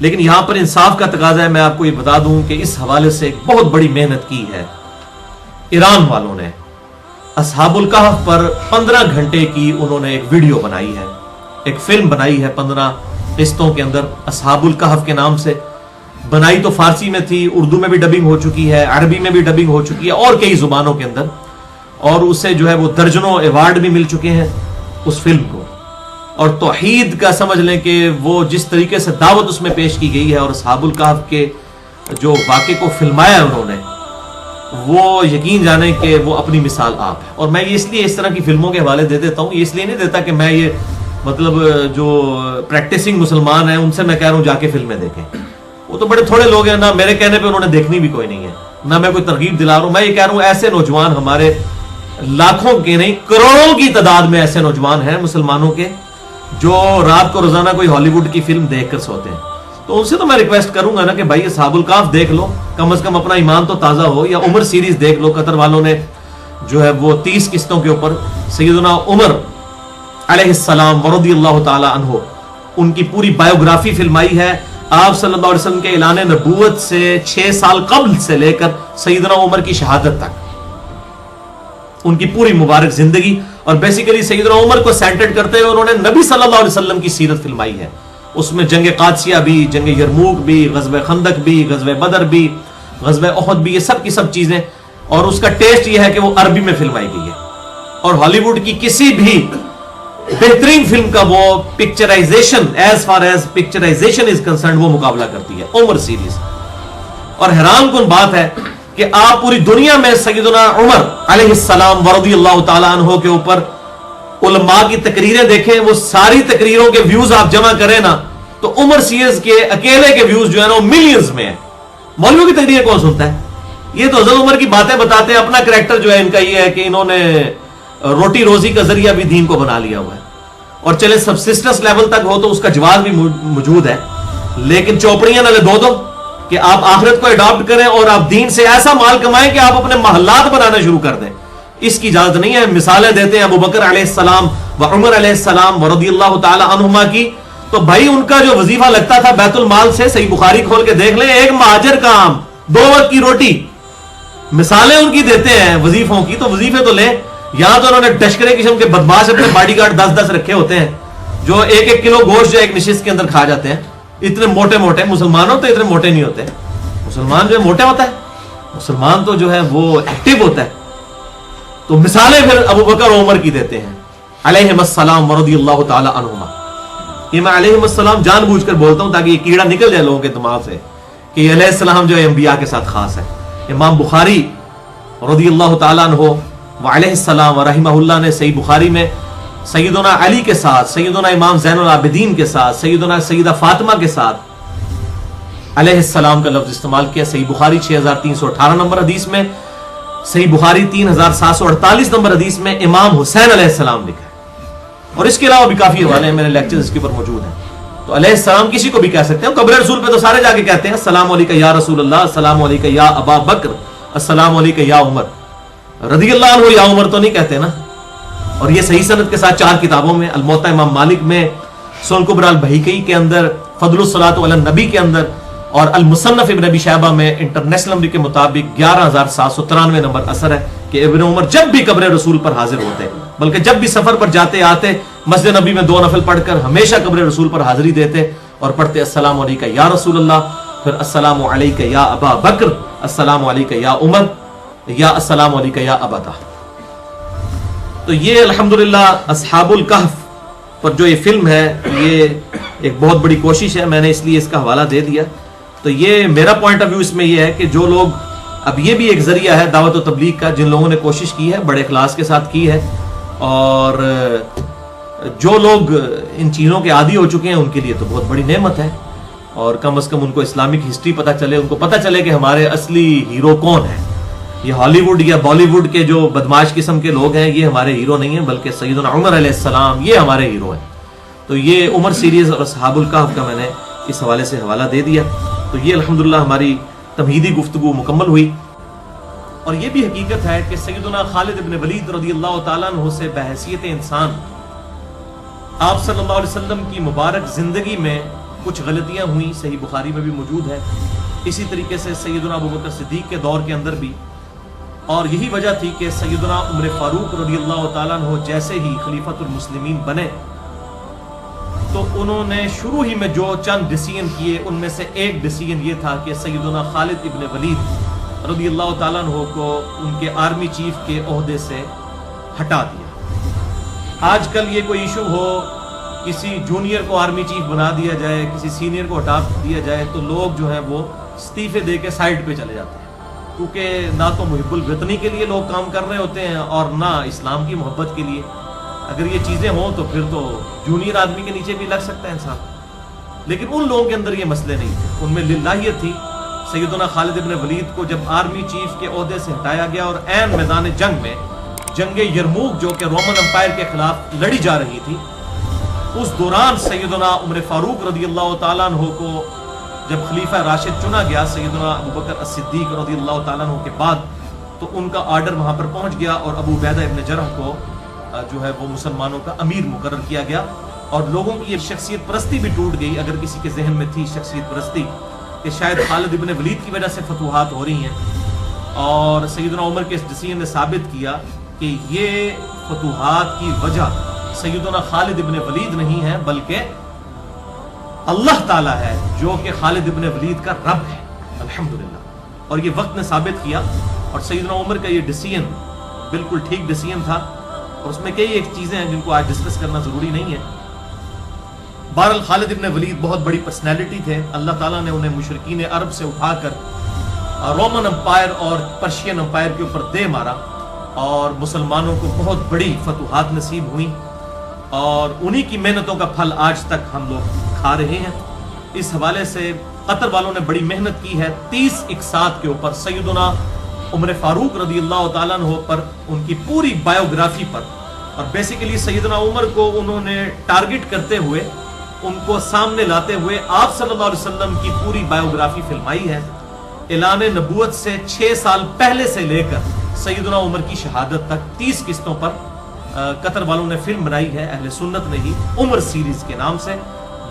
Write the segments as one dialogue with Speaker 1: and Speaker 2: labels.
Speaker 1: لیکن یہاں پر انصاف کا تقاضا ہے. میں آپ کو یہ بتا دوں کہ اس حوالے سے ایک بہت بڑی محنت کی ہے ایران والوں نے. اصحاب الکہف پر 15 گھنٹے کی انہوں نے ایک ویڈیو بنائی ہے, ایک فلم بنائی ہے 15 قسطوں کے اندر اصحاب الکہف کے نام سے. بنائی تو فارسی میں تھی, اردو میں بھی ڈبنگ ہو چکی ہے, عربی میں بھی ڈبنگ ہو چکی ہے اور کئی زبانوں کے اندر, اور اسے جو ہے وہ درجنوں ایوارڈ بھی مل چکے ہیں اس فلم کو. اور توحید کا سمجھ لیں کہ وہ جس طریقے سے دعوت اس میں پیش کی گئی ہے اور اصحاب الکہف کے جو واقعے کو فلمایا ہے انہوں نے, وہ یقین جانیں کہ وہ اپنی مثال آپ ہے. اور میں یہ اس لیے اس طرح کی فلموں کے حوالے دے دیتا ہوں, یہ اس لیے نہیں دیتا کہ میں یہ مطلب جو پریکٹسنگ مسلمان ہیں ان سے میں کہہ رہا ہوں جا کے فلمیں دیکھیں. وہ تو بڑے تھوڑے لوگ ہیں, نہ میرے کہنے پہ انہوں نے دیکھنی بھی کوئی نہیں ہے, نہ میں کوئی ترغیب دلا رہا ہوں. میں یہ کہہ رہا ہوں ایسے نوجوان ہمارے لاکھوں کے نہیں کروڑوں کی تعداد میں ایسے نوجوان ہیں مسلمانوں کے جو رات کو روزانہ کوئی ہالی ووڈ کی فلم دیکھ کر سوتے ہیں. تو ان سے تو میں ریکویسٹ کروں گا نا کہ بھائی اصحاب الکہف دیکھ لو, کم از کم اپنا ایمان تو تازہ ہو. یا عمر سیریز دیکھ لو, قطر والوں نے جو ہے وہ 30 قسطوں کے اوپر سیدنا عمر علیہ السلام ورضی اللہ تعالی عنہ ان کی پوری بایوگرافی فلمائی ہے. آپ صلی اللہ علیہ وسلم کے اعلان نبوت سے 6 سال قبل سے لے کر سیدنا عمر کی شہادت تک ان کی پوری مبارک زندگی, اور بیسیکلی سیدنا عمر کو سینٹرڈ کرتے ہوئے انہوں نے نبی صلی اللہ علیہ وسلم کی سیرت فلمائی ہے. اس میں جنگ قادسیہ بھی, جنگ یرموک بھی, غزوہ خندق بھی, غزوہ بدر بھی, غزوہ احد بھی, یہ سب کی سب چیزیں. اور اس کا ٹیسٹ یہ ہے کہ وہ عربی میں فلمائی گئی ہے, اور ہالی ووڈ کی کسی بھی بہترین فلم کا وہ picturisation, as far as picturisation is concerned, وہ مقابلہ کرتی ہے عمر سیریز. اور حیران کن بات ہے کہ آپ پوری دنیا میں سیدنا عمر علیہ السلام ورضی اللہ تعالی عنہ کے اوپر علماء کی تقریریں دیکھیں, وہ ساری تقریروں کے ویوز آپ جمع کریں نا تو عمر سیریز کے اکیلے کے ویوز جو ہے نا وہ ملینز میں ہیں. مولویوں کی تقریریں کون سنتا ہے؟ یہ تو حضرت عمر کی باتیں بتاتے ہیں. اپنا کریکٹر جو ہے ان کا یہ ہے کہ انہوں نے روٹی روزی کا ذریعہ بھی دین کو بنا لیا ہوا ہے, اور چلے سبسسٹنس لیول تک ہو تو اس کا جواز بھی موجود ہے, لیکن چوپڑیاں نہ لے دو کہ آپ آخرت کو اڈاپٹ کریں اور آپ دین سے ایسا مال کمائیں کہ آپ اپنے محلات بنانا شروع کر دیں. اس کی اجازت نہیں ہے. مثالیں دیتے ہیں ابو بکر علیہ السلام و عمر علیہ السلام ورضی اللہ تعالی عنہما کی, تو بھائی ان کا جو وظیفہ لگتا تھا بیت المال سے, صحیح بخاری کھول کے دیکھ لیں, ایک مہاجر کا عام 2 وقت کی روٹی. مثالیں ان کی دیتے ہیں وظیفوں کی, تو وظیفے تو لیں. یہاں تو انہوں نے ٹشکرے قسم کے بدماش اپنے باڈی گارڈ 10-10 رکھے ہوتے ہیں جو 1-1 کلو گوشت جو ایک نشست کے اندر کھا جاتے ہیں. اتنے موٹے موٹے مسلمانوں تو اتنے موٹے نہیں ہوتے. مسلمان جو ہے موٹا ہوتا ہے, مسلمان تو جو ہے وہ ایکٹیو ہوتا ہے. تو مثالیں پھر ابو بکر و عمر کی دیتے ہیں علیہم السلام ورضی اللہ تعالی عنہما. یہ میں علیہم السلام جان بوجھ کر بولتا ہوں تاکہ یہ کیڑا نکل جائے لوگوں کے دماغ سے کہ یہ علیہ السلام جو ہے انبیاء کے ساتھ خاص ہے. امام بخاری رضی اللہ تعالی عنہ وعلیہ السلام ورحمہ اللہ نے صحیح بخاری میں سیدنا علی کے ساتھ, سیدنا امام زین العابدین کے ساتھ, سیدنا سیدہ فاطمہ کے ساتھ علیہ السلام کا لفظ استعمال کیا. صحیح بخاری 6318 نمبر حدیث میں, صحیح بخاری 3748 نمبر حدیث میں امام حسین علیہ السلام لکھا ہے. اور اس کے علاوہ بھی کافی حوالے ہیں, میرے لیکچرز اس کے اوپر موجود ہیں. تو علیہ السلام کسی کو بھی کہہ سکتے ہیں. قبر رسول پہ تو سارے جا کے کہتے ہیں السلام علیکہ یا رسول اللہ, السلام علیکہ یا ابا بکر, السلام علیکہ یا عمر. رضی اللہ عنہ یا عمر تو نہیں کہتے نا. اور یہ صحیح سند کے ساتھ 4 کتابوں میں, الموطا امام مالک میں, سنن کبری البیہقی کے اندر, فضل الصلاۃ علی النبی کے اندر, اور المصنف ابن ابی شیبہ میں انٹرنیشنل نمبر کے مطابق 11793 نمبر اثر ہے کہ ابن عمر جب بھی قبر رسول پر حاضر ہوتے, بلکہ جب بھی سفر پر جاتے آتے, مسجد نبی میں 2 نفل پڑھ کر ہمیشہ قبر رسول پر حاضری دیتے اور پڑھتے السلام علیکہ یا رسول اللہ, پھر السلام علیکہ یا ابا بکر, السلام علیکہ یا عمر, یا السلام علیکہ یا ابتا. تو یہ الحمدللہ اصحاب الکہف پر جو یہ فلم ہے یہ ایک بہت بڑی کوشش ہے, میں نے اس لیے اس کا حوالہ دے دیا. تو یہ میرا پوائنٹ آف ویو اس میں یہ ہے کہ جو لوگ, اب یہ بھی ایک ذریعہ ہے دعوت و تبلیغ کا, جن لوگوں نے کوشش کی ہے بڑے اخلاص کے ساتھ کی ہے, اور جو لوگ ان چیزوں کے عادی ہو چکے ہیں ان کے لیے تو بہت بڑی نعمت ہے. اور کم از کم ان کو اسلامک ہسٹری پتہ چلے, ان کو پتہ چلے کہ ہمارے اصلی ہیرو کون ہیں. یہ ہالی ووڈ یا بالی ووڈ کے جو بدماش قسم کے لوگ ہیں یہ ہمارے ہیرو نہیں ہیں, بلکہ سیدنا عمر علیہ السلام یہ ہمارے ہیرو ہیں. تو یہ عمر سیریز اور اصحاب الکہف کا میں نے اس حوالے سے حوالہ دے دیا. تو یہ الحمدللہ ہماری تمہیدی گفتگو مکمل ہوئی. اور یہ بھی حقیقت ہے کہ سیدنا خالد ابن ولید رضی اللہ تعالیٰ عنہ سے بحیثیت انسان آپ صلی اللہ علیہ وسلم کی مبارک زندگی میں کچھ غلطیاں ہوئیں، صحیح بخاری میں بھی موجود ہے، اسی طریقے سے سیدنا ابوبکر صدیق کے دور کے اندر بھی، اور یہی وجہ تھی کہ سیدنا عمر فاروق رضی اللہ تعالیٰ عنہ جیسے ہی خلیفۃ المسلمین بنے تو انہوں نے شروع ہی میں جو چند ڈیسیژن کیے ان میں سے ایک ڈیسیژن یہ تھا کہ سیدنا خالد ابن ولید رضی اللہ تعالیٰ عنہ کو ان کے آرمی چیف کے عہدے سے ہٹا دیا۔ آج کل یہ کوئی ایشو ہو، کسی جونیئر کو آرمی چیف بنا دیا جائے، کسی سینئر کو ہٹا دیا جائے تو لوگ جو ہیں وہ استعفے دے کے سائڈ پہ چلے جاتے ہیں، کیونکہ نہ تو محب الوطنی کے لیے لوگ کام کر رہے ہوتے ہیں اور نہ اسلام کی محبت کے لیے۔ اگر یہ چیزیں ہوں تو پھر تو جونیئر آدمی کے نیچے بھی لگ سکتا ہے انسان، لیکن ان لوگوں کے اندر یہ مسئلے نہیں تھے، ان میں للہیت تھی۔ سیدنا خالد ابن ولید کو جب آرمی چیف کے عہدے سے ہٹایا گیا اور عین میدان جنگ میں جنگ یرموک جو کہ رومن امپائر کے خلاف لڑی جا رہی تھی، اس دوران سیدنا عمر فاروق رضی اللہ تعالیٰ عنہ کو جب خلیفہ راشد چنا گیا سیدنا ابوبکر الصدیق رضی اللہ تعالیٰ عنہ کے بعد، تو ان کا آرڈر وہاں پر پہنچ گیا اور ابو عبیدہ ابن جرح کو جو ہے وہ مسلمانوں کا امیر مقرر کیا گیا، اور لوگوں کی یہ شخصیت پرستی بھی ٹوٹ گئی، اگر کسی کے ذہن میں تھی شخصیت پرستی کہ شاید خالد ابن ولید کی وجہ سے فتوحات ہو رہی ہیں، اور سیدنا عمر کے اس ڈیسیژن نے ثابت کیا کہ یہ فتوحات کی وجہ سیدنا خالد ابن ولید نہیں ہے بلکہ اللہ تعالیٰ ہے جو کہ خالد ابن ولید کا رب ہے، الحمدللہ۔ اور یہ وقت نے ثابت کیا، اور سیدنا عمر کا یہ ڈیسیژن بالکل ٹھیک ڈیسیژن تھا، اور اس میں کئی ایک چیزیں ہیں جن کو آج ڈسکس کرنا ضروری نہیں ہے۔ بہرحال خالد ابن ولید بہت بڑی پرسنالٹی تھے، اللہ تعالیٰ نے انہیں مشرکین عرب سے اٹھا کر رومن امپائر اور پرشین امپائر کے اوپر دے مارا، اور مسلمانوں کو بہت بڑی فتوحات نصیب ہوئیں، اور انہی کی محنتوں کا پھل آج تک ہم لوگ کھا رہے ہیں۔ اس حوالے سے قطر والوں نے بڑی محنت کی ہے 30 اقساط کے اوپر، سیدنا عمر فاروق رضی اللہ تعالیٰ عنہ پر، ان کی پوری بایوگرافی پر، اور بیسیکلی سیدنا عمر کو انہوں نے ٹارگٹ کرتے ہوئے، ان کو سامنے لاتے ہوئے آپ صلی اللہ علیہ وسلم کی پوری بایوگرافی فلمائی ہے۔ اعلان نبوت سے 6 سال پہلے سے لے کر سیدنا عمر کی شہادت تک 30 قسطوں پر قطر والوں نے فلم بنائی ہے، اہل سنت نے ہی، عمر سیریز کے نام سے،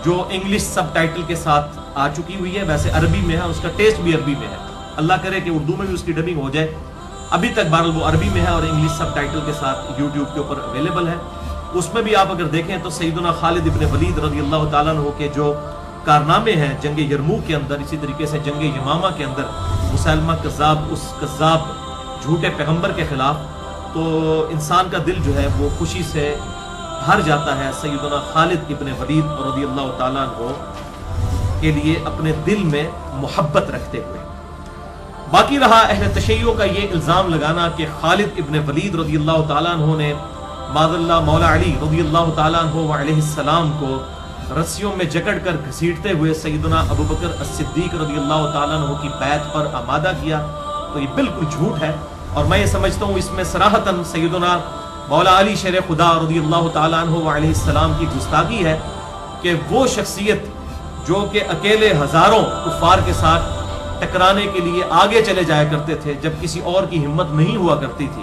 Speaker 1: جو انگلش سب ٹائٹل کے ساتھ آ چکی ہوئی ہے، ویسے عربی میں ہے، اس کا ٹیسٹ بھی عربی میں ہے، اللہ کرے کہ اردو میں بھی اس کی ڈبنگ ہو جائے۔ ابھی تک بہرحال وہ عربی میں ہے اور انگلش سب ٹائٹل کے ساتھ یوٹیوب کے اوپر اویلیبل ہے۔ اس میں بھی آپ اگر دیکھیں تو سیدنا خالد ابن ولید رضی اللہ تعالیٰ عنہ کے جو کارنامے ہیں جنگ یرموک کے اندر، اسی طریقے سے جنگ یمامہ کے اندر مسلمہ کذاب، اس کذاب جھوٹے پیغمبر کے خلاف، تو انسان کا دل جو ہے وہ خوشی سے بھر جاتا ہے سیدنا خالد ابن ولید رضی اللہ تعالیٰ عنہ کے لیے اپنے دل میں محبت رکھتے ہوئے۔ باقی رہا اہل تشیع کا یہ الزام لگانا کہ خالد ابن ولید رضی اللہ تعالیٰ عنہ نے معاذ اللہ مولا علی رضی اللہ تعالیٰ عنہ علیہ السلام کو رسیوں میں جکڑ کر گھسیٹتے ہوئے سیدنا ابوبکر الصدیق رضی اللہ تعالیٰ عنہ کی بیعت پر آمادہ کیا، تو یہ بالکل جھوٹ ہے، اور میں یہ سمجھتا ہوں اس میں صراحتاً سیدنا مولا علی شیر خدا رضی اللہ تعالیٰ عنہ علیہ السلام کی گستاخی ہے کہ وہ شخصیت جو کہ اکیلے ہزاروں کفار کے ساتھ ٹکرانے کے لیے آگے چلے جایا کرتے تھے جب کسی اور کی ہمت نہیں ہوا کرتی تھی،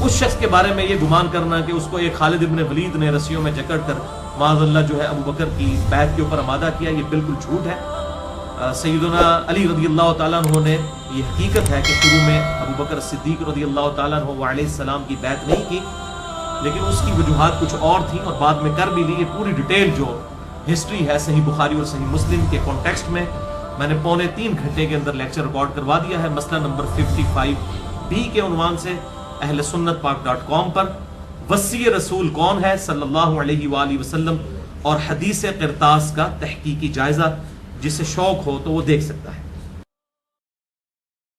Speaker 1: اس شخص کے بارے میں یہ گمان کرنا کہ اس کو ایک خالد ابن ولید نے رسیوں میں جکڑ کر معاذ اللہ جو ہے ابوبکر کی بیعت کے اوپر آمادہ کیا، یہ بالکل جھوٹ ہے۔ سیدنا علی رضی اللہ تعالیٰ عنہ نے، یہ حقیقت ہے کہ شروع میں ابوبکر صدیق رضی اللہ تعالیٰ عنہ علیہ السلام کی بیعت نہیں کی، لیکن اس کی وجوہات کچھ اور تھیں اور بعد میں کر بھی لی۔ یہ پوری ڈیٹیل جو ہسٹری ہے صحیح بخاری اور صحیح مسلم کے کانٹیکسٹ میں میں نے 2.25 گھنٹے کے اندر لیکچر ریکارڈ کروا دیا ہے، مسئلہ نمبر 55B کے عنوان سے اہل سنت پاک.com پر۔ وصی رسول کون ہے صلی اللہ علیہ وآلہ وسلم اور حدیث قرطاس کا تحقیقی جائزہ، جسے شوق ہو تو وہ دیکھ سکتا ہے۔